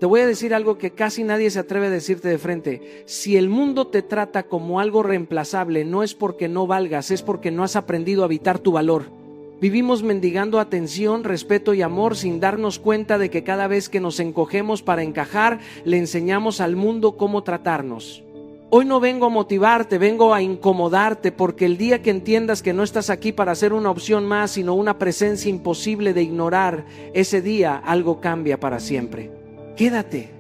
Te voy a decir algo que casi nadie se atreve a decirte de frente. Si el mundo te trata como algo reemplazable, no es porque no valgas, es porque no has aprendido a habitar tu valor. Vivimos mendigando atención, respeto y amor sin darnos cuenta de que cada vez que nos encogemos para encajar, le enseñamos al mundo cómo tratarnos. Hoy no vengo a motivarte, vengo a incomodarte, porque el día que entiendas que no estás aquí para ser una opción más, sino una presencia imposible de ignorar, ese día algo cambia para siempre. Quédate,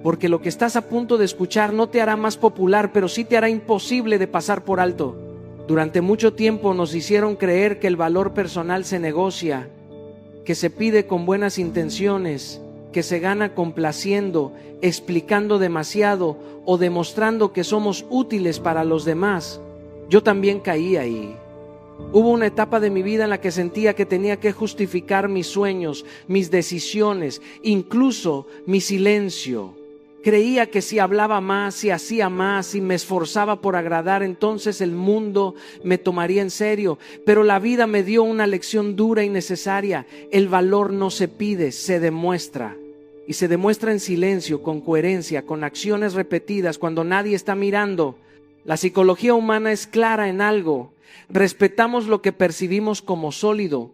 porque lo que estás a punto de escuchar no te hará más popular, pero sí te hará imposible de pasar por alto. Durante mucho tiempo nos hicieron creer que el valor personal se negocia, que se pide con buenas intenciones, que se gana complaciendo, explicando demasiado o demostrando que somos útiles para los demás. Yo también caí ahí. Hubo una etapa de mi vida en la que sentía que tenía que justificar mis sueños, mis decisiones, incluso mi silencio. Creía que si hablaba más, si hacía más, si me esforzaba por agradar, entonces el mundo me tomaría en serio. Pero la vida me dio una lección dura y necesaria. El valor no se pide, se demuestra. Y se demuestra en silencio, con coherencia, con acciones repetidas, cuando nadie está mirando. La psicología humana es clara en algo. Respetamos lo que percibimos como sólido,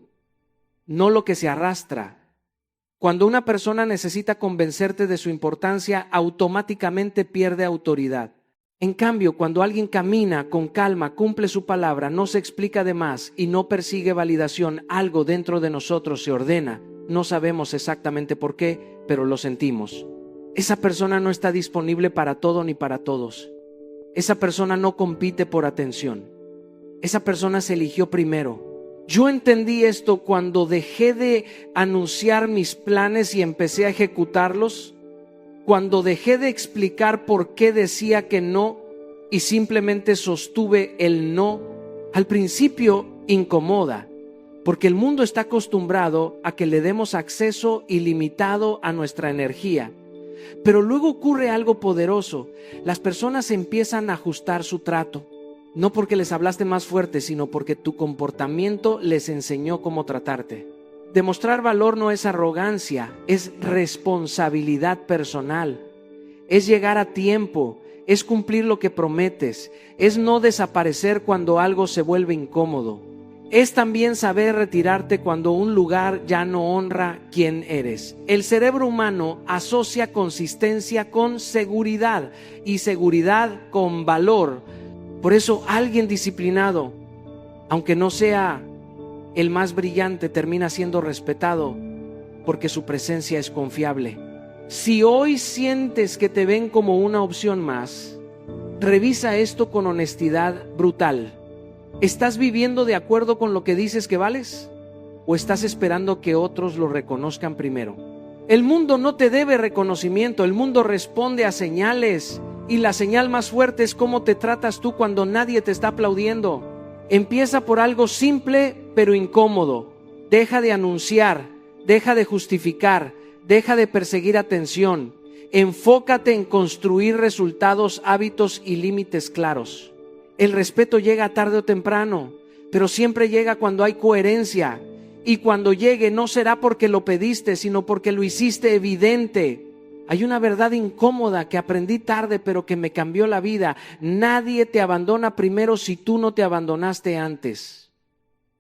no lo que se arrastra. Cuando una persona necesita convencerte de su importancia, automáticamente pierde autoridad. En cambio, cuando alguien camina con calma, cumple su palabra, no se explica de más y no persigue validación, algo dentro de nosotros se ordena. No sabemos exactamente por qué, pero lo sentimos. Esa persona no está disponible para todo ni para todos. Esa persona no compite por atención. Esa persona se eligió primero. Yo entendí esto cuando dejé de anunciar mis planes y empecé a ejecutarlos, cuando dejé de explicar por qué decía que no y simplemente sostuve el no. Al principio incomoda, porque el mundo está acostumbrado a que le demos acceso ilimitado a nuestra energía. Pero luego ocurre algo poderoso. Las personas empiezan a ajustar su trato. No porque les hablaste más fuerte, sino porque tu comportamiento les enseñó cómo tratarte. Demostrar valor no es arrogancia, es responsabilidad personal. Es llegar a tiempo, es cumplir lo que prometes, es no desaparecer cuando algo se vuelve incómodo. Es también saber retirarte cuando un lugar ya no honra quién eres. El cerebro humano asocia consistencia con seguridad y seguridad con valor. Por eso alguien disciplinado, aunque no sea el más brillante, termina siendo respetado porque su presencia es confiable. Si hoy sientes que te ven como una opción más, revisa esto con honestidad brutal. ¿Estás viviendo de acuerdo con lo que dices que vales? ¿O estás esperando que otros lo reconozcan primero? El mundo no te debe reconocimiento, el mundo responde a señales. Y la señal más fuerte es cómo te tratas tú cuando nadie te está aplaudiendo. Empieza por algo simple pero incómodo. Deja de anunciar, deja de justificar, deja de perseguir atención. Enfócate en construir resultados, hábitos y límites claros. El respeto llega tarde o temprano, pero siempre llega cuando hay coherencia. Y cuando llegue no será porque lo pediste, sino porque lo hiciste evidente. Hay una verdad incómoda que aprendí tarde, pero que me cambió la vida. Nadie te abandona primero si tú no te abandonaste antes.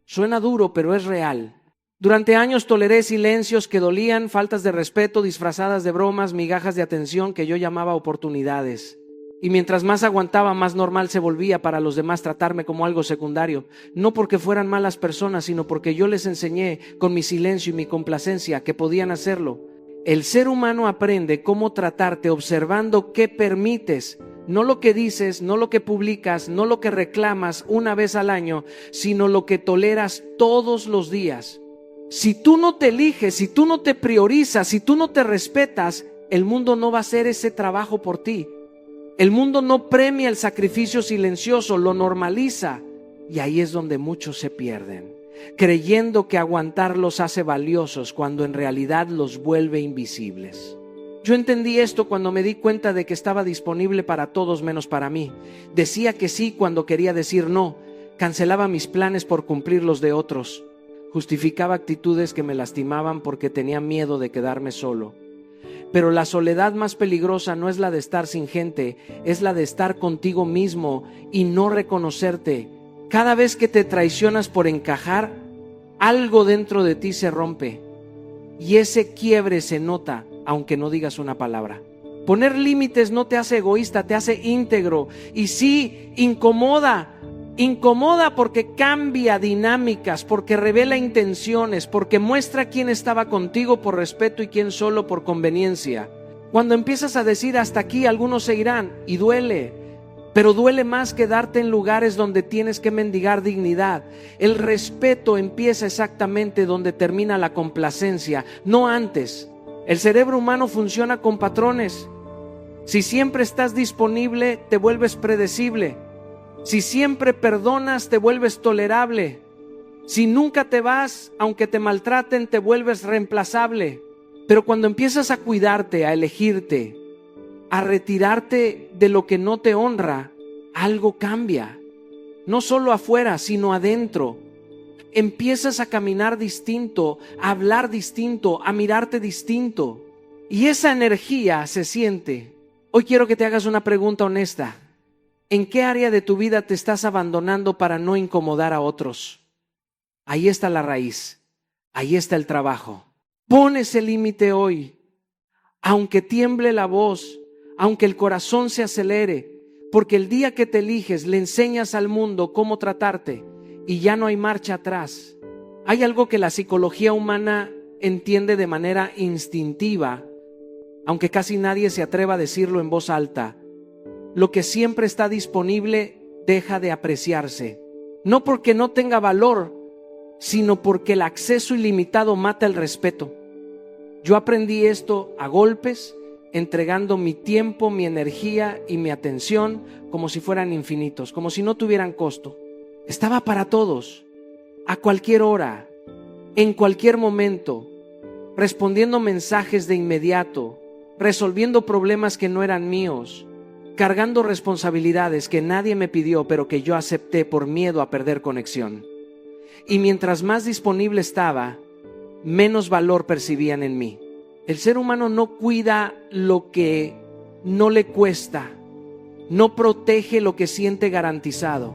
Suena duro, pero es real. Durante años toleré silencios que dolían, faltas de respeto disfrazadas de bromas, migajas de atención que yo llamaba oportunidades. Y mientras más aguantaba, más normal se volvía para los demás tratarme como algo secundario. No porque fueran malas personas, sino porque yo les enseñé con mi silencio y mi complacencia que podían hacerlo. El ser humano aprende cómo tratarte observando qué permites, no lo que dices, no lo que publicas, no lo que reclamas una vez al año, sino lo que toleras todos los días. Si tú no te eliges, si tú no te priorizas, si tú no te respetas, el mundo no va a hacer ese trabajo por ti. El mundo no premia el sacrificio silencioso, lo normaliza, y ahí es donde muchos se pierden, creyendo que aguantar los hace valiosos cuando en realidad los vuelve invisibles. Yo entendí esto cuando me di cuenta de que estaba disponible para todos menos para mí. Decía que sí cuando quería decir no, cancelaba mis planes por cumplir los de otros, justificaba actitudes que me lastimaban porque tenía miedo de quedarme solo. Pero la soledad más peligrosa no es la de estar sin gente, es la de estar contigo mismo y no reconocerte. Cada vez que te traicionas por encajar, algo dentro de ti se rompe. Y ese quiebre se nota, aunque no digas una palabra. Poner límites no te hace egoísta, te hace íntegro. Y sí, incomoda porque cambia dinámicas, porque revela intenciones, porque muestra quién estaba contigo por respeto y quién solo por conveniencia. Cuando empiezas a decir hasta aquí, algunos se irán, y duele. Pero duele más quedarte en lugares donde tienes que mendigar dignidad. El respeto empieza exactamente donde termina la complacencia, no antes. El cerebro humano funciona con patrones. Si siempre estás disponible, te vuelves predecible. Si siempre perdonas, te vuelves tolerable. Si nunca te vas, aunque te maltraten, te vuelves reemplazable. Pero cuando empiezas a cuidarte, a elegirte, a retirarte de lo que no te honra, algo cambia. No solo afuera, sino adentro. Empiezas a caminar distinto, a hablar distinto, a mirarte distinto. Y esa energía se siente. Hoy quiero que te hagas una pregunta honesta. ¿En qué área de tu vida te estás abandonando para no incomodar a otros? Ahí está la raíz. Ahí está el trabajo. Pon ese límite hoy. Aunque tiemble la voz, aunque el corazón se acelere, porque el día que te eliges le enseñas al mundo cómo tratarte y ya no hay marcha atrás. Hay algo que la psicología humana entiende de manera instintiva, aunque casi nadie se atreva a decirlo en voz alta. Lo que siempre está disponible deja de apreciarse, no porque no tenga valor, sino porque el acceso ilimitado mata el respeto. Yo aprendí esto a golpes, entregando mi tiempo, mi energía y mi atención como si fueran infinitos, como si no tuvieran costo. Estaba para todos, a cualquier hora, en cualquier momento, respondiendo mensajes de inmediato, resolviendo problemas que no eran míos, cargando responsabilidades que nadie me pidió, pero que yo acepté por miedo a perder conexión. Y mientras más disponible estaba, menos valor percibían en mí. El ser humano no cuida lo que no le cuesta, no protege lo que siente garantizado.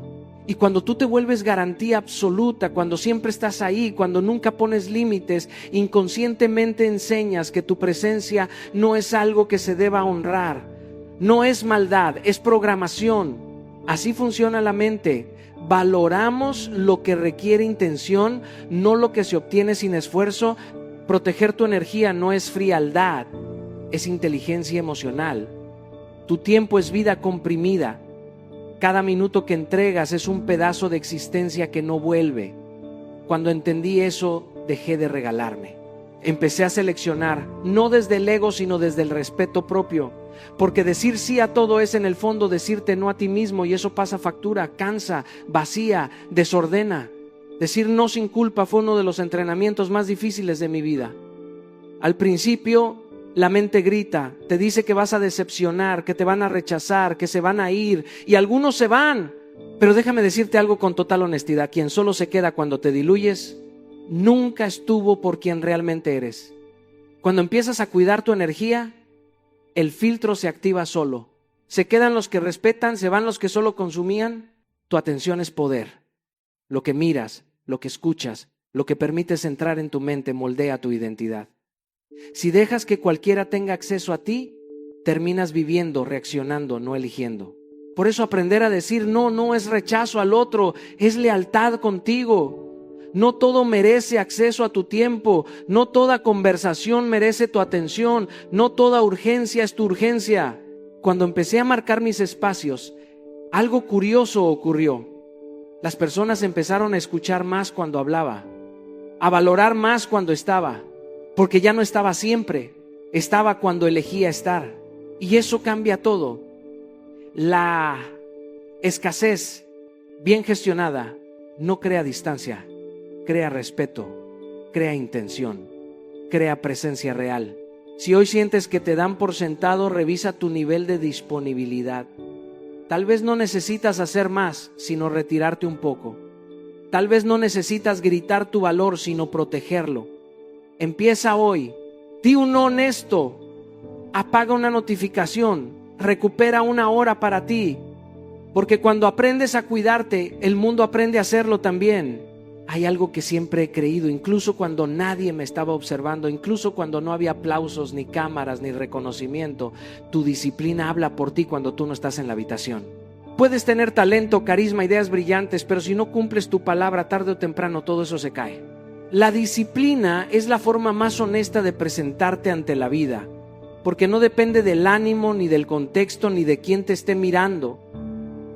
Y cuando tú te vuelves garantía absoluta, cuando siempre estás ahí, cuando nunca pones límites, inconscientemente enseñas que tu presencia no es algo que se deba honrar. No es maldad, es programación. Así funciona la mente. Valoramos lo que requiere intención, no lo que se obtiene sin esfuerzo. Proteger tu energía no es frialdad, es inteligencia emocional. Tu tiempo es vida comprimida. Cada minuto que entregas es un pedazo de existencia que no vuelve. Cuando entendí eso, dejé de regalarme. Empecé a seleccionar, no desde el ego, sino desde el respeto propio. Porque decir sí a todo es en el fondo decirte no a ti mismo, y eso pasa factura, cansa, vacía, desordena. Decir no sin culpa fue uno de los entrenamientos más difíciles de mi vida. Al principio, la mente grita, te dice que vas a decepcionar, que te van a rechazar, que se van a ir, y algunos se van. Pero déjame decirte algo con total honestidad: quien solo se queda cuando te diluyes, nunca estuvo por quien realmente eres. Cuando empiezas a cuidar tu energía, el filtro se activa solo. Se quedan los que respetan, se van los que solo consumían. Tu atención es poder. Lo que miras, lo que escuchas, lo que permites entrar en tu mente moldea tu identidad. Si dejas que cualquiera tenga acceso a ti, terminas viviendo, reaccionando, no eligiendo. Por eso aprender a decir no, no es rechazo al otro, es lealtad contigo. No todo merece acceso a tu tiempo, no toda conversación merece tu atención, no toda urgencia es tu urgencia. Cuando empecé a marcar mis espacios, algo curioso ocurrió. Las personas empezaron a escuchar más cuando hablaba, a valorar más cuando estaba, porque ya no estaba siempre, estaba cuando elegía estar. Y eso cambia todo. La escasez bien gestionada no crea distancia, crea respeto, crea intención, crea presencia real. Si hoy sientes que te dan por sentado, revisa tu nivel de disponibilidad. Tal vez no necesitas hacer más, sino retirarte un poco. Tal vez no necesitas gritar tu valor, sino protegerlo. Empieza hoy. Di un no honesto. apaga una notificación, recupera una hora para ti, porque cuando aprendes a cuidarte, el mundo aprende a hacerlo también. Hay algo que siempre he creído, incluso cuando nadie me estaba observando, incluso cuando no había aplausos, ni cámaras, ni reconocimiento, tu disciplina habla por ti cuando tú no estás en la habitación. Puedes tener talento, carisma, ideas brillantes, pero si no cumples tu palabra, tarde o temprano todo eso se cae. La disciplina es la forma más honesta de presentarte ante la vida, porque no depende del ánimo, ni del contexto, ni de quién te esté mirando.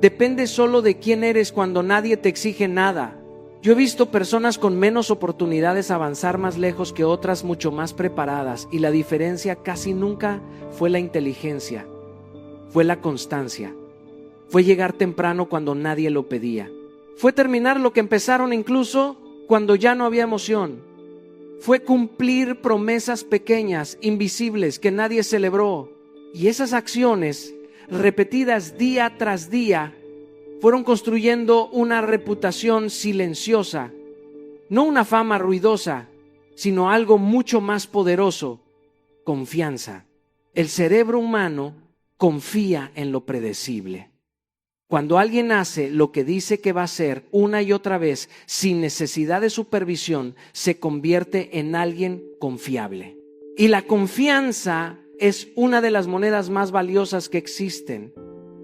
Depende solo de quién eres cuando nadie te exige nada. Yo he visto personas con menos oportunidades avanzar más lejos que otras mucho más preparadas, y la diferencia casi nunca fue la inteligencia, fue la constancia, fue llegar temprano cuando nadie lo pedía, fue terminar lo que empezaron incluso cuando ya no había emoción, fue cumplir promesas pequeñas, invisibles, que nadie celebró, y esas acciones repetidas día tras día fueron construyendo una reputación silenciosa, no una fama ruidosa, sino algo mucho más poderoso: confianza. El cerebro humano confía en lo predecible. Cuando alguien hace lo que dice que va a hacer una y otra vez sin necesidad de supervisión, se convierte en alguien confiable. Y la confianza es una de las monedas más valiosas que existen.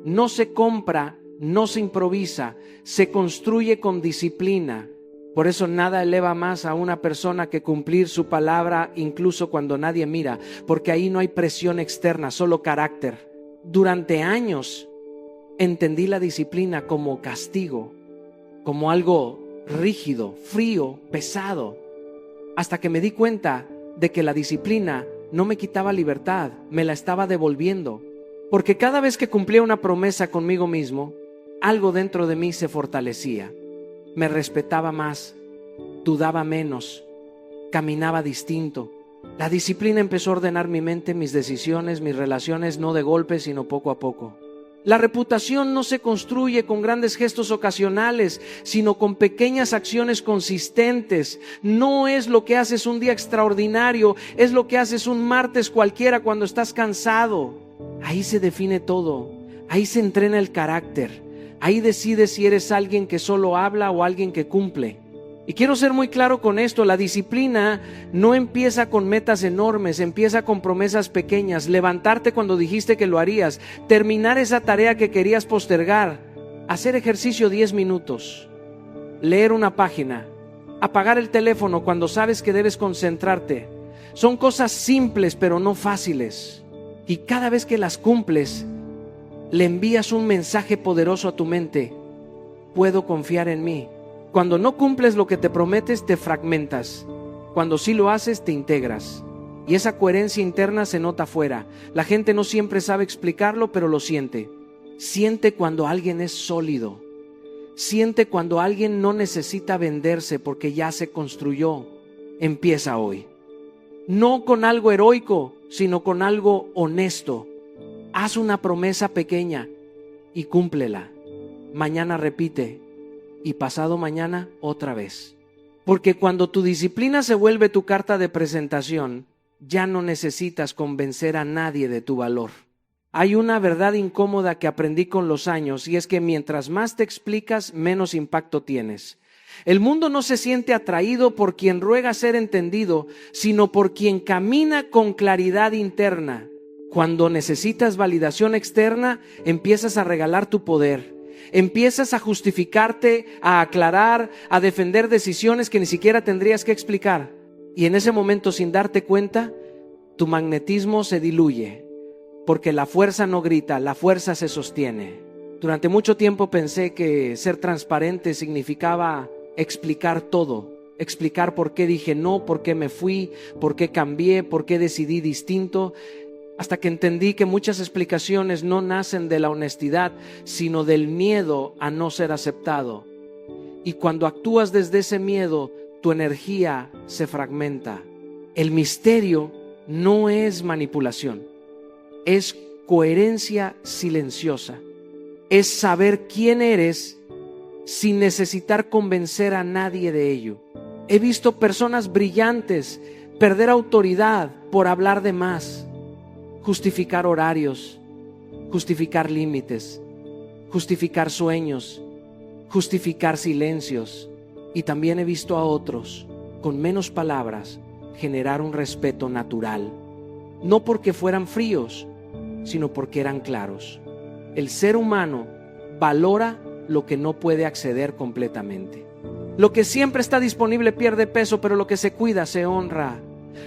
No se compra, no se improvisa, se construye con disciplina. Por eso nada eleva más a una persona que cumplir su palabra incluso cuando nadie mira, porque ahí no hay presión externa, solo carácter. Durante años entendí la disciplina como castigo, como algo rígido, frío, pesado, hasta que me di cuenta de que la disciplina no me quitaba libertad, me la estaba devolviendo. Porque cada vez que cumplía una promesa conmigo mismo, algo dentro de mí se fortalecía, me respetaba más, dudaba menos, caminaba distinto. La disciplina empezó a ordenar mi mente, mis decisiones, mis relaciones, no de golpe, sino poco a poco. La reputación no se construye con grandes gestos ocasionales, sino con pequeñas acciones consistentes. No es lo que haces un día extraordinario, es lo que haces un martes cualquiera cuando estás cansado. Ahí se define todo, ahí se entrena el carácter. Ahí decides si eres alguien que solo habla o alguien que cumple. Y quiero ser muy claro con esto: la disciplina no empieza con metas enormes, empieza con promesas pequeñas. Levantarte cuando dijiste que lo harías, terminar esa tarea que querías postergar, hacer ejercicio 10 minutos, leer una página, apagar el teléfono cuando sabes que debes concentrarte. Son cosas simples pero no fáciles. Y cada vez que las cumples, le envías un mensaje poderoso a tu mente: puedo confiar en mí. Cuando no cumples lo que te prometes, te fragmentas. Cuando sí lo haces, te integras. Y esa coherencia interna se nota afuera. La gente no siempre sabe explicarlo, pero lo siente. Siente cuando alguien es sólido. Siente cuando alguien no necesita venderse porque ya se construyó. Empieza hoy. No con algo heroico, sino con algo honesto. Haz una promesa pequeña y cúmplela. Mañana repite y pasado mañana otra vez. Porque cuando tu disciplina se vuelve tu carta de presentación, ya no necesitas convencer a nadie de tu valor. Hay una verdad incómoda que aprendí con los años, y es que mientras más te explicas, menos impacto tienes. El mundo no se siente atraído por quien ruega ser entendido, sino por quien camina con claridad interna. Cuando necesitas validación externa, empiezas a regalar tu poder. Empiezas a justificarte, a aclarar, a defender decisiones que ni siquiera tendrías que explicar. Y en ese momento, sin darte cuenta, tu magnetismo se diluye, porque la fuerza no grita, la fuerza se sostiene. Durante mucho tiempo pensé que ser transparente significaba explicar todo, explicar por qué dije no, por qué me fui, por qué cambié, por qué decidí distinto, hasta que entendí que muchas explicaciones no nacen de la honestidad, sino del miedo a no ser aceptado. Y cuando actúas desde ese miedo, tu energía se fragmenta. El misterio no es manipulación, es coherencia silenciosa. Es saber quién eres sin necesitar convencer a nadie de ello. He visto personas brillantes perder autoridad por hablar de más. justificar horarios, justificar límites, justificar sueños, justificar silencios. Y también he visto a otros, con menos palabras, generar un respeto natural. No porque fueran fríos, sino porque eran claros. El ser humano valora lo que no puede acceder completamente. Lo que siempre está disponible pierde peso, pero lo que se cuida se honra.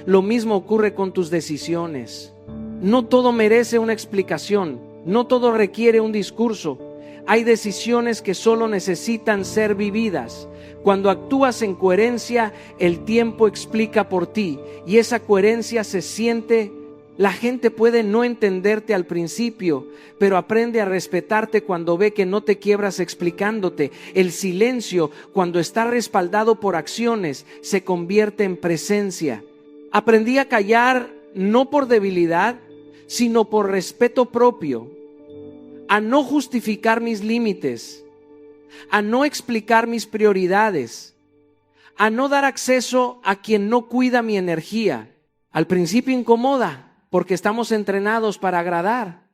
Lo mismo ocurre con tus decisiones. No todo merece una explicación, no todo requiere un discurso. Hay decisiones que solo necesitan ser vividas. Cuando actúas en coherencia, el tiempo explica por ti y esa coherencia se siente. La gente puede no entenderte al principio, pero aprende a respetarte cuando ve que no te quiebras explicándote. El silencio, cuando está respaldado por acciones, se convierte en presencia. Aprendí a callar no por debilidad, sino por respeto propio, a no justificar mis límites, a no explicar mis prioridades, a no dar acceso a quien no cuida mi energía. Al principio incomoda, porque estamos entrenados para agradar,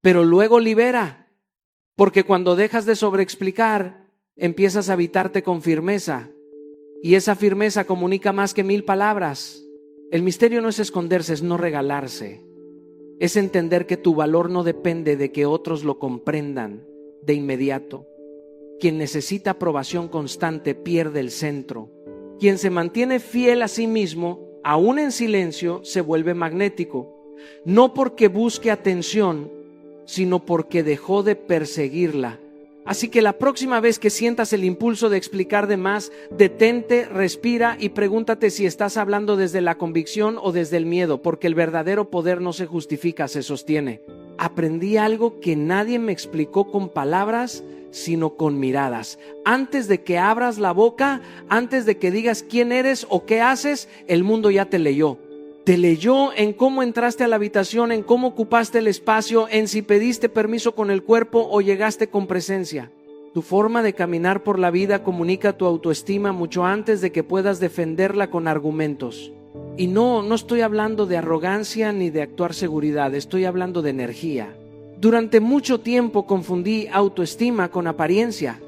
pero luego libera, porque cuando dejas de sobreexplicar, empiezas a habitarte con firmeza, y esa firmeza comunica más que 1000 palabras. El misterio no es esconderse, es no regalarse. Es entender que tu valor no depende de que otros lo comprendan de inmediato. Quien necesita aprobación constante pierde el centro. Quien se mantiene fiel a sí mismo, aún en silencio, se vuelve magnético. No porque busque atención, sino porque dejó de perseguirla. Así que la próxima vez que sientas el impulso de explicar de más, detente, respira y pregúntate si estás hablando desde la convicción o desde el miedo, porque el verdadero poder no se justifica, se sostiene. Aprendí algo que nadie me explicó con palabras, sino con miradas. Antes de que abras la boca, antes de que digas quién eres o qué haces, el mundo ya te leyó. Te leyó en cómo entraste a la habitación, en cómo ocupaste el espacio, en si pediste permiso con el cuerpo o llegaste con presencia. Tu forma de caminar por la vida comunica tu autoestima mucho antes de que puedas defenderla con argumentos. Y no estoy hablando de arrogancia ni de actuar seguridad, estoy hablando de energía. Durante mucho tiempo confundí autoestima con apariencia.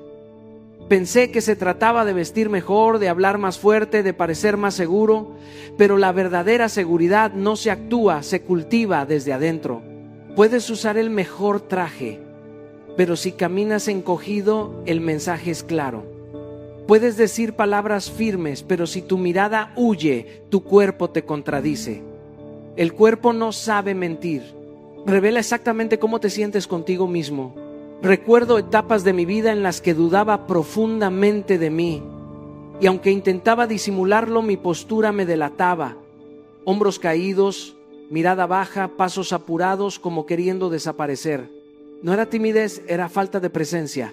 Pensé que se trataba de vestir mejor, de hablar más fuerte, de parecer más seguro, pero la verdadera seguridad no se actúa, se cultiva desde adentro. Puedes usar el mejor traje, pero si caminas encogido, el mensaje es claro. Puedes decir palabras firmes, pero si tu mirada huye, tu cuerpo te contradice. El cuerpo no sabe mentir. Revela exactamente cómo te sientes contigo mismo. Recuerdo etapas de mi vida en las que dudaba profundamente de mí, y aunque intentaba disimularlo, mi postura me delataba. Hombros caídos, mirada baja, pasos apurados como queriendo desaparecer. No era timidez, era falta de presencia.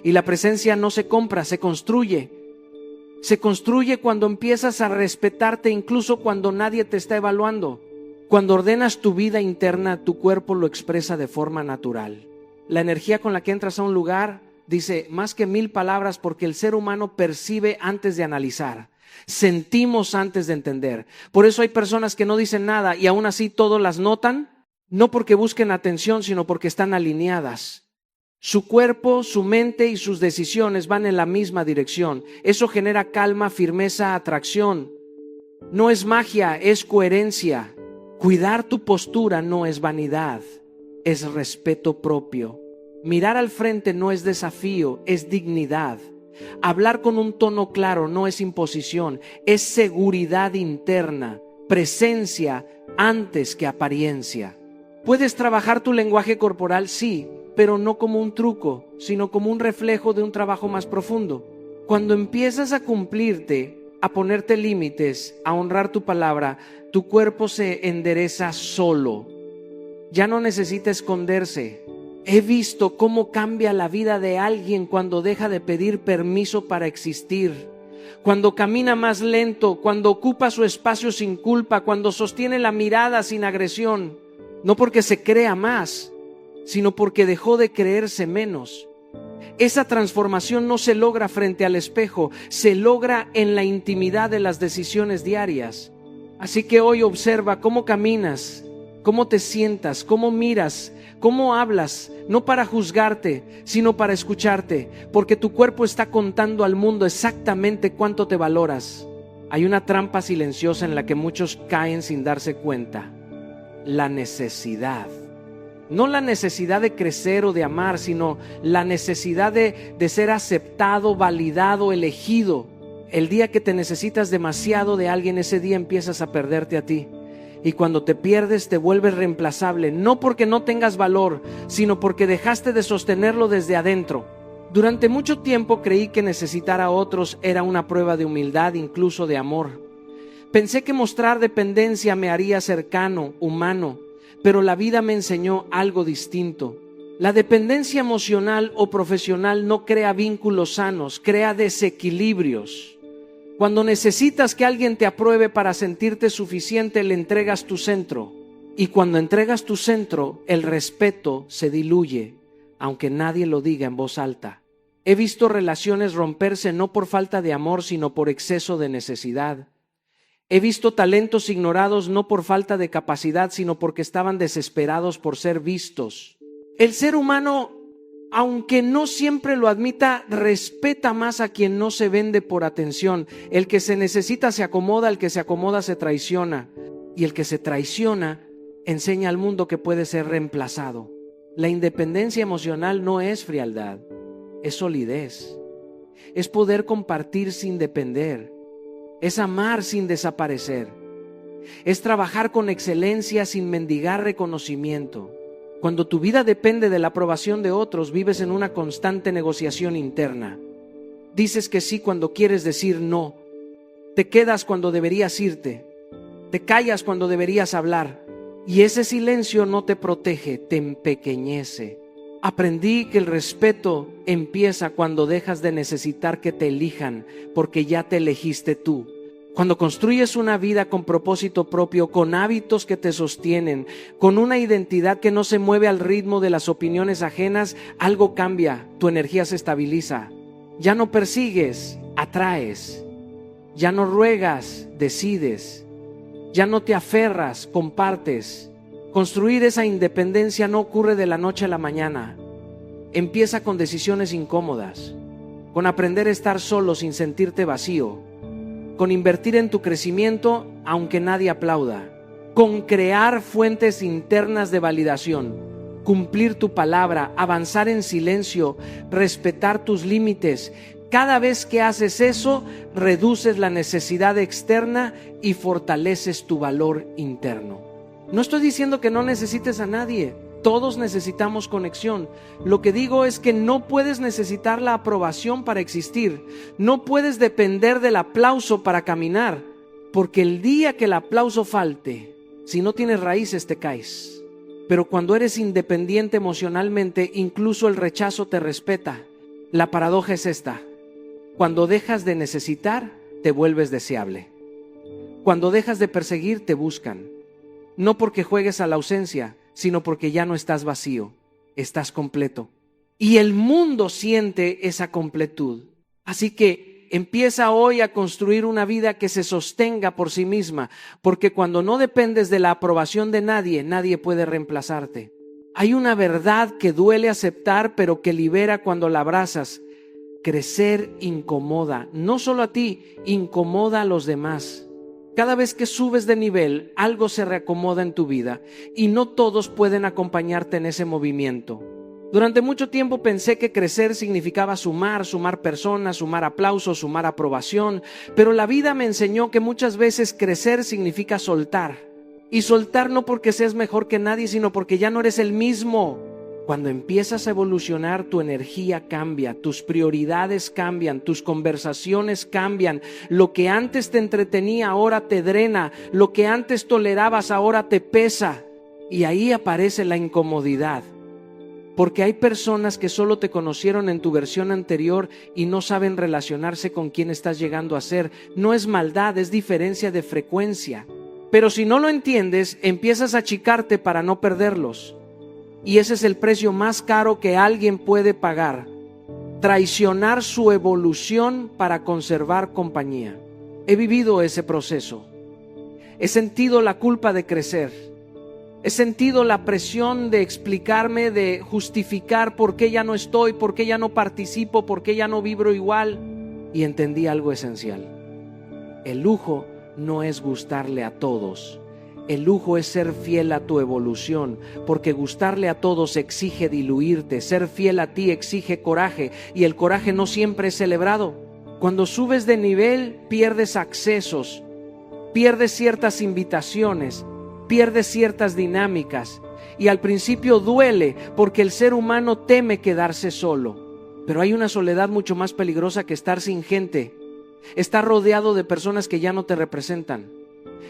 Y la presencia no se compra, se construye. Se construye cuando empiezas a respetarte incluso cuando nadie te está evaluando. Cuando ordenas tu vida interna, tu cuerpo lo expresa de forma natural. La energía con la que entras a un lugar dice más que 1000 palabras, porque el ser humano percibe antes de analizar. Sentimos antes de entender. Por eso hay personas que no dicen nada y aún así todos las notan, no porque busquen atención, sino porque están alineadas. Su cuerpo, su mente y sus decisiones van en la misma dirección. Eso genera calma, firmeza, atracción. No es magia, es coherencia. Cuidar tu postura no es vanidad, es respeto propio. Mirar al frente no es desafío, es dignidad. Hablar con un tono claro no es imposición, es seguridad interna, presencia antes que apariencia. ¿Puedes trabajar tu lenguaje corporal? Sí, pero no como un truco, sino como un reflejo de un trabajo más profundo. Cuando empiezas a cumplirte, a ponerte límites, a honrar tu palabra, tu cuerpo se endereza solo. Ya no necesita esconderse. He visto cómo cambia la vida de alguien cuando deja de pedir permiso para existir, cuando camina más lento, cuando ocupa su espacio sin culpa, cuando sostiene la mirada sin agresión, no porque se crea más, sino porque dejó de creerse menos. Esa transformación no se logra frente al espejo, se logra en la intimidad de las decisiones diarias. Así que hoy observa cómo caminas, cómo te sientas, cómo miras, cómo hablas, no para juzgarte, sino para escucharte, porque tu cuerpo está contando al mundo exactamente cuánto te valoras. Hay una trampa silenciosa en la que muchos caen sin darse cuenta: la necesidad. No la necesidad de crecer o de amar, sino la necesidad de ser aceptado, validado, elegido. El día que te necesitas demasiado de alguien, ese día empiezas a perderte a ti. Y cuando te pierdes, te vuelves reemplazable, no porque no tengas valor, sino porque dejaste de sostenerlo desde adentro. Durante mucho tiempo creí que necesitar a otros era una prueba de humildad, incluso de amor. Pensé que mostrar dependencia me haría cercano, humano, pero la vida me enseñó algo distinto. La dependencia emocional o profesional no crea vínculos sanos, crea desequilibrios. Cuando necesitas que alguien te apruebe para sentirte suficiente, le entregas tu centro. Y cuando entregas tu centro, el respeto se diluye, aunque nadie lo diga en voz alta. He visto relaciones romperse no por falta de amor, sino por exceso de necesidad. He visto talentos ignorados no por falta de capacidad, sino porque estaban desesperados por ser vistos. El ser humano, aunque no siempre lo admita, respeta más a quien no se vende por atención. El que se necesita se acomoda, el que se acomoda se traiciona. Y el que se traiciona enseña al mundo que puede ser reemplazado. La independencia emocional no es frialdad, es solidez. Es poder compartir sin depender. Es amar sin desaparecer. Es trabajar con excelencia sin mendigar reconocimiento. Cuando tu vida depende de la aprobación de otros, vives en una constante negociación interna. Dices que sí cuando quieres decir no. Te quedas cuando deberías irte. Te callas cuando deberías hablar. Y ese silencio no te protege, te empequeñece. Aprendí que el respeto empieza cuando dejas de necesitar que te elijan, porque ya te elegiste tú. Cuando construyes una vida con propósito propio, con hábitos que te sostienen, con una identidad que no se mueve al ritmo de las opiniones ajenas, algo cambia, tu energía se estabiliza. Ya no persigues, atraes. Ya no ruegas, decides. Ya no te aferras, compartes. Construir esa independencia no ocurre de la noche a la mañana. Empieza con decisiones incómodas, con aprender a estar solo sin sentirte vacío, con invertir en tu crecimiento aunque nadie aplauda, con crear fuentes internas de validación, cumplir tu palabra, avanzar en silencio, respetar tus límites. Cada vez que haces eso, reduces la necesidad externa y fortaleces tu valor interno. No estoy diciendo que no necesites a nadie. Todos necesitamos conexión. Lo que digo es que no puedes necesitar la aprobación para existir. No puedes depender del aplauso para caminar. Porque el día que el aplauso falte, si no tienes raíces, te caes. Pero cuando eres independiente emocionalmente, incluso el rechazo te respeta. La paradoja es esta: cuando dejas de necesitar, te vuelves deseable. Cuando dejas de perseguir, te buscan. No porque juegues a la ausencia, sino porque ya no estás vacío, estás completo. Y el mundo siente esa completud. Así que empieza hoy a construir una vida que se sostenga por sí misma, porque cuando no dependes de la aprobación de nadie, nadie puede reemplazarte. Hay una verdad que duele aceptar, pero que libera cuando la abrazas. Crecer incomoda, no solo a ti, incomoda a los demás. Cada vez que subes de nivel, algo se reacomoda en tu vida y no todos pueden acompañarte en ese movimiento. Durante mucho tiempo pensé que crecer significaba sumar personas, sumar aplausos, sumar aprobación, pero la vida me enseñó que muchas veces crecer significa soltar. Y soltar no porque seas mejor que nadie, sino porque ya no eres el mismo. Cuando empiezas a evolucionar, tu energía cambia, tus prioridades cambian, tus conversaciones cambian. Lo que antes te entretenía ahora te drena, lo que antes tolerabas ahora te pesa. Y ahí aparece la incomodidad. Porque hay personas que solo te conocieron en tu versión anterior y no saben relacionarse con quien estás llegando a ser. No es maldad, es diferencia de frecuencia. Pero si no lo entiendes, empiezas a achicarte para no perderlos. Y ese es el precio más caro que alguien puede pagar: traicionar su evolución para conservar compañía. He vivido ese proceso. He sentido la culpa de crecer. He sentido la presión de explicarme, de justificar por qué ya no estoy, por qué ya no participo, por qué ya no vibro igual. Y entendí algo esencial. El lujo no es gustarle a todos. El lujo es ser fiel a tu evolución, porque gustarle a todos exige diluirte, ser fiel a ti exige coraje, y el coraje no siempre es celebrado. Cuando subes de nivel, pierdes accesos, pierdes ciertas invitaciones, pierdes ciertas dinámicas, y al principio duele porque el ser humano teme quedarse solo. Pero hay una soledad mucho más peligrosa que estar sin gente, estar rodeado de personas que ya no te representan.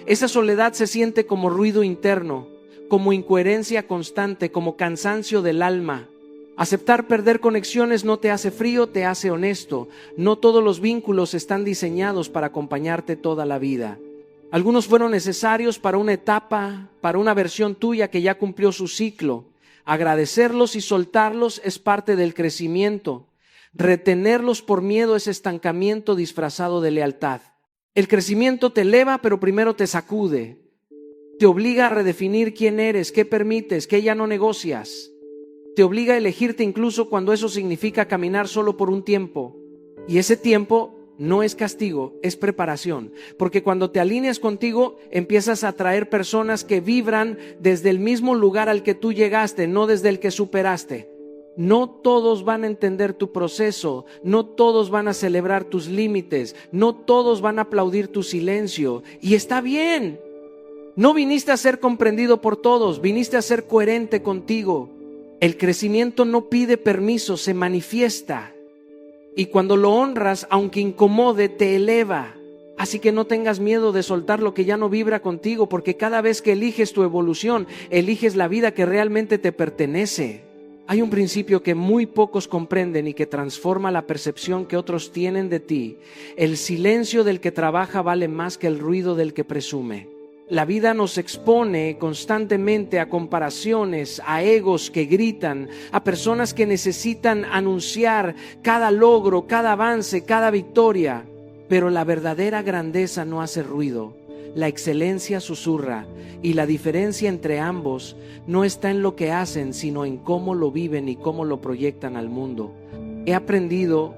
Esa soledad se siente como ruido interno, como incoherencia constante, como cansancio del alma. Aceptar perder conexiones no te hace frío, te hace honesto. No todos los vínculos están diseñados para acompañarte toda la vida. Algunos fueron necesarios para una etapa, para una versión tuya que ya cumplió su ciclo. Agradecerlos y soltarlos es parte del crecimiento. Retenerlos por miedo es estancamiento disfrazado de lealtad. El crecimiento te eleva, pero primero te sacude. Te obliga a redefinir quién eres, qué permites, qué ya no negocias. Te obliga a elegirte incluso cuando eso significa caminar solo por un tiempo. Y ese tiempo no es castigo, es preparación. Porque cuando te alineas contigo, empiezas a atraer personas que vibran desde el mismo lugar al que tú llegaste, no desde el que superaste. No todos van a entender tu proceso, no todos van a celebrar tus límites, no todos van a aplaudir tu silencio. Y está bien. No viniste a ser comprendido por todos, viniste a ser coherente contigo. El crecimiento no pide permiso, se manifiesta. Y cuando lo honras, aunque incomode, te eleva. Así que no tengas miedo de soltar lo que ya no vibra contigo, porque cada vez que eliges tu evolución, eliges la vida que realmente te pertenece. Hay un principio que muy pocos comprenden y que transforma la percepción que otros tienen de ti. El silencio del que trabaja vale más que el ruido del que presume. La vida nos expone constantemente a comparaciones, a egos que gritan, a personas que necesitan anunciar cada logro, cada avance, cada victoria. Pero la verdadera grandeza no hace ruido. La excelencia susurra, y la diferencia entre ambos no está en lo que hacen, sino en cómo lo viven y cómo lo proyectan al mundo. He aprendido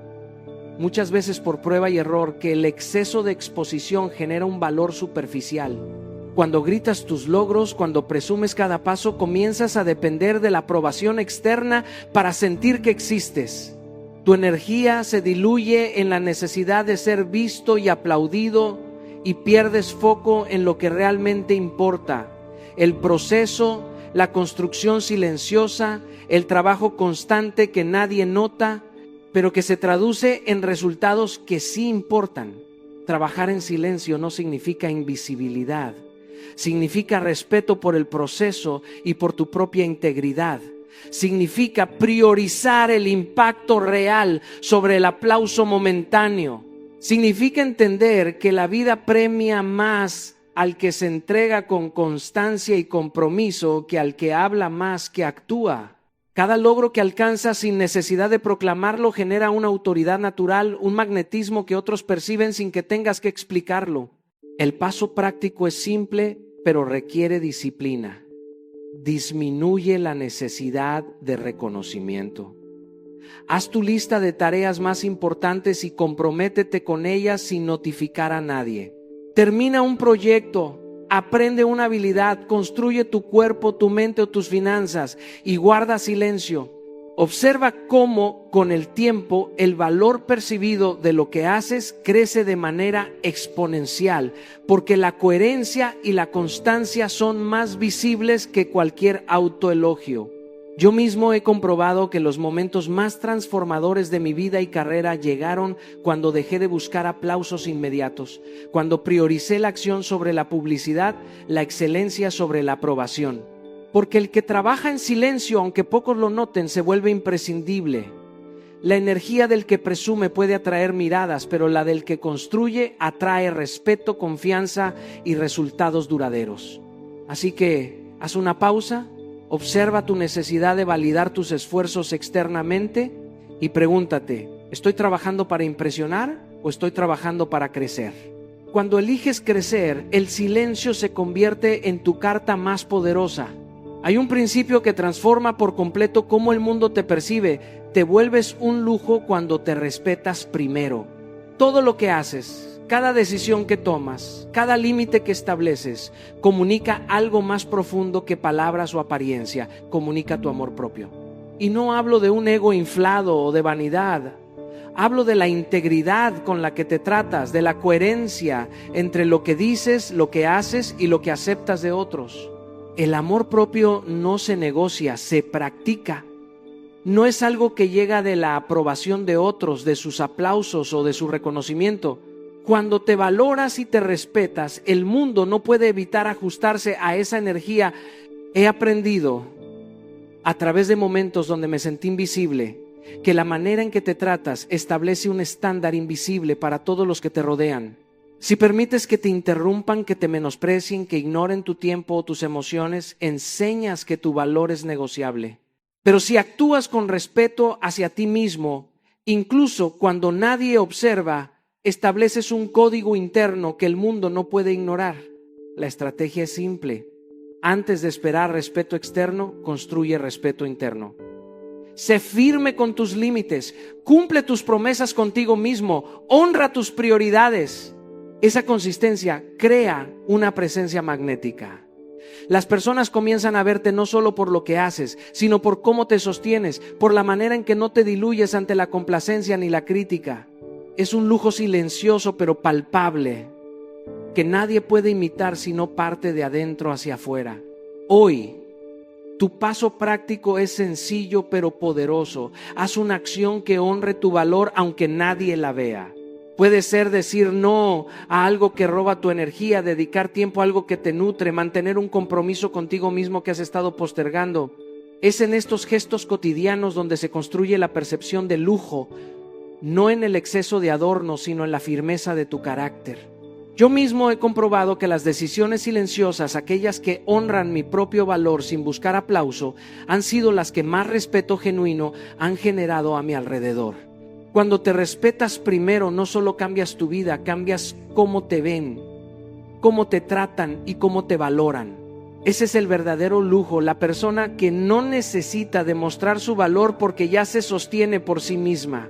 muchas veces por prueba y error que el exceso de exposición genera un valor superficial. Cuando gritas tus logros, cuando presumes cada paso, comienzas a depender de la aprobación externa para sentir que existes. Tu energía se diluye en la necesidad de ser visto y aplaudido, y pierdes foco en lo que realmente importa: el proceso, la construcción silenciosa, el trabajo constante que nadie nota, pero que se traduce en resultados que sí importan. Trabajar en silencio no significa invisibilidad, significa respeto por el proceso y por tu propia integridad. Significa priorizar el impacto real sobre el aplauso momentáneo. Significa entender que la vida premia más al que se entrega con constancia y compromiso que al que habla más que actúa. Cada logro que alcanzas sin necesidad de proclamarlo genera una autoridad natural, un magnetismo que otros perciben sin que tengas que explicarlo. El paso práctico es simple, pero requiere disciplina. Disminuye la necesidad de reconocimiento. Haz tu lista de tareas más importantes y comprométete con ellas sin notificar a nadie. Termina un proyecto, aprende una habilidad, construye tu cuerpo, tu mente o tus finanzas y guarda silencio. Observa cómo con el tiempo el valor percibido de lo que haces crece de manera exponencial, porque la coherencia y la constancia son más visibles que cualquier autoelogio. Yo mismo he comprobado que los momentos más transformadores de mi vida y carrera llegaron cuando dejé de buscar aplausos inmediatos, cuando prioricé la acción sobre la publicidad, la excelencia sobre la aprobación. Porque el que trabaja en silencio, aunque pocos lo noten, se vuelve imprescindible. La energía del que presume puede atraer miradas, pero la del que construye atrae respeto, confianza y resultados duraderos. Así que haz una pausa. Observa tu necesidad de validar tus esfuerzos externamente y pregúntate: ¿estoy trabajando para impresionar o estoy trabajando para crecer? Cuando eliges crecer, el silencio se convierte en tu carta más poderosa. Hay un principio que transforma por completo cómo el mundo te percibe. Te vuelves un lujo cuando te respetas primero. Todo lo que haces, cada decisión que tomas, cada límite que estableces, comunica algo más profundo que palabras o apariencia. Comunica tu amor propio. Y no hablo de un ego inflado o de vanidad. Hablo de la integridad con la que te tratas, de la coherencia entre lo que dices, lo que haces y lo que aceptas de otros. El amor propio no se negocia, se practica. No es algo que llega de la aprobación de otros, de sus aplausos o de su reconocimiento. Cuando te valoras y te respetas, el mundo no puede evitar ajustarse a esa energía. He aprendido, a través de momentos donde me sentí invisible, que la manera en que te tratas establece un estándar invisible para todos los que te rodean. Si permites que te interrumpan, que te menosprecien, que ignoren tu tiempo o tus emociones, enseñas que tu valor es negociable. Pero si actúas con respeto hacia ti mismo, incluso cuando nadie observa, estableces un código interno que el mundo no puede ignorar. La estrategia es simple. Antes de esperar respeto externo, construye respeto interno. Sé firme con tus límites, cumple tus promesas contigo mismo, honra tus prioridades. Esa consistencia crea una presencia magnética. Las personas comienzan a verte no solo por lo que haces, sino por cómo te sostienes, por la manera en que no te diluyes ante la complacencia ni la crítica. Es un lujo silencioso pero palpable, que nadie puede imitar si no parte de adentro hacia afuera. Hoy, tu paso práctico es sencillo pero poderoso. Haz una acción que honre tu valor aunque nadie la vea. Puede ser decir no a algo que roba tu energía, dedicar tiempo a algo que te nutre, mantener un compromiso contigo mismo que has estado postergando. Es en estos gestos cotidianos donde se construye la percepción de lujo, no en el exceso de adorno, sino en la firmeza de tu carácter. Yo mismo he comprobado que las decisiones silenciosas, aquellas que honran mi propio valor sin buscar aplauso, han sido las que más respeto genuino han generado a mi alrededor. Cuando te respetas primero, no solo cambias tu vida, cambias cómo te ven, cómo te tratan y cómo te valoran. Ese es el verdadero lujo, la persona que no necesita demostrar su valor porque ya se sostiene por sí misma.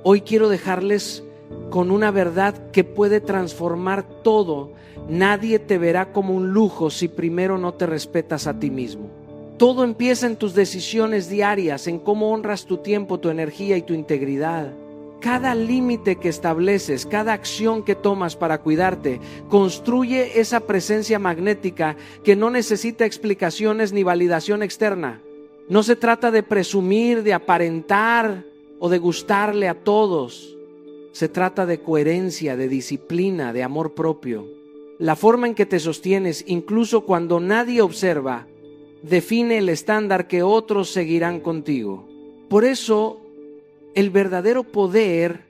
Hoy quiero dejarles con una verdad que puede transformar todo. Nadie te verá como un lujo si primero no te respetas a ti mismo. Todo empieza en tus decisiones diarias, en cómo honras tu tiempo, tu energía y tu integridad. Cada límite que estableces, cada acción que tomas para cuidarte, construye esa presencia magnética que no necesita explicaciones ni validación externa. No se trata de presumir, de aparentar o de gustarle a todos. Se trata de coherencia, de disciplina, de amor propio. La forma en que te sostienes, incluso cuando nadie observa, define el estándar que otros seguirán contigo. Por eso, el verdadero poder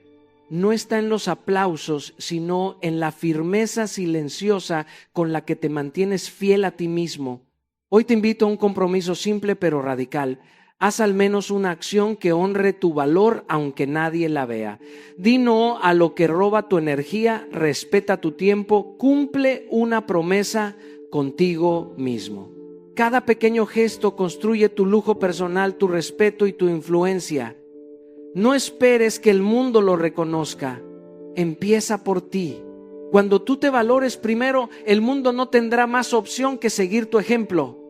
no está en los aplausos, sino en la firmeza silenciosa con la que te mantienes fiel a ti mismo. Hoy te invito a un compromiso simple pero radical. Haz al menos una acción que honre tu valor aunque nadie la vea. Di no a lo que roba tu energía, respeta tu tiempo, cumple una promesa contigo mismo. Cada pequeño gesto construye tu lujo personal, tu respeto y tu influencia. No esperes que el mundo lo reconozca. Empieza por ti. Cuando tú te valores primero, el mundo no tendrá más opción que seguir tu ejemplo.